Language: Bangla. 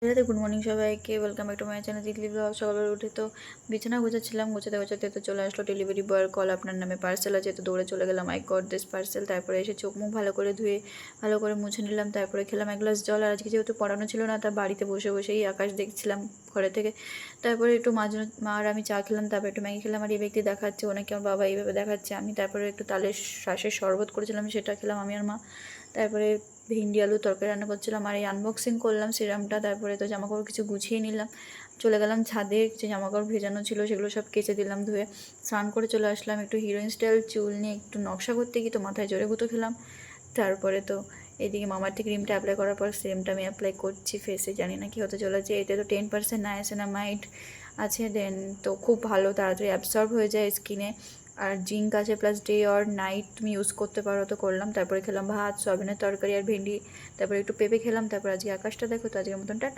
রাতে গুড মর্নিং সবাইকে, welcome back to my channel Titli blog. সকালবেলা উঠে তো বিছানা গোছাচ্ছিলাম, গোছাতে গোছাতে তো চলে আসলো ডেলিভারি বয়ের কল, আপনার নামে পার্সেল আছে। তো দৌড়ে চলে গেলাম, আই গট দিস পার্সেল। তারপরে এসে চোখ মুখ ভালো করে ধুয়ে ভালো করে মুছে নিলাম, তারপরে খেলাম এক গ্লাস জল। আর আজকে যেহেতু পড়ানো ছিল না, তা বাড়িতে বসে বসেই আকাশ দেখছিলাম ঘরে থেকে। তারপরে একটু মা আর আমি চা খেলাম, তারপরে একটু ম্যাগি খেলাম। আর এই ব্যক্তি দেখাচ্ছে, ওনাকে আমার বাবা এইভাবে দেখাচ্ছে। আমি তারপরে একটু তালের শ্বাসের শরবত করেছিলাম, সেটা খেলাম আমি আর মা। তারপরে ভিন্ডি আলু তরকারি রান্না করছিলাম, আর এই আনবক্সিং করলাম সিরামটা। তারপরে তো জামাকাপড় কিছু গুছিয়ে নিলাম, চলে গেলাম ছাদে। কিছু জামাকাপড় ভেজানো ছিল, সেগুলো সব কেচে দিলাম ধুয়ে। স্নান করে চলে আসলাম, একটু হিরোইন স্টাইল চুল নিয়ে একটু নকশা করতে গিয়ে তো মাথায় জোরে গুঁতো খেলাম। তারপরে তো এদিকে মামার্থ ক্রিমটা অ্যাপ্লাই করার পর সিরামটা আমি অ্যাপ্লাই করছি ফেসে। জানি না কী হতে চলেছে। এতে তো 10% নায়াসিনামাইড আছে, দেন তো খুব ভালো, তাড়াতাড়ি অ্যাবসর্ব হয়ে যায় স্কিনে। আর জিঙ্ক আছে, প্লাস ডে অর নাইট তুমি ইউজ করতে পারো। তো করলাম, তারপরে খেলাম ভাত, সয়াবিনের তরকারি আর ভেন্ডি, তারপরে একটু পেঁপে খেলাম। তারপর আজকে আকাশটা দেখো। তো আজকের মতন টাটা।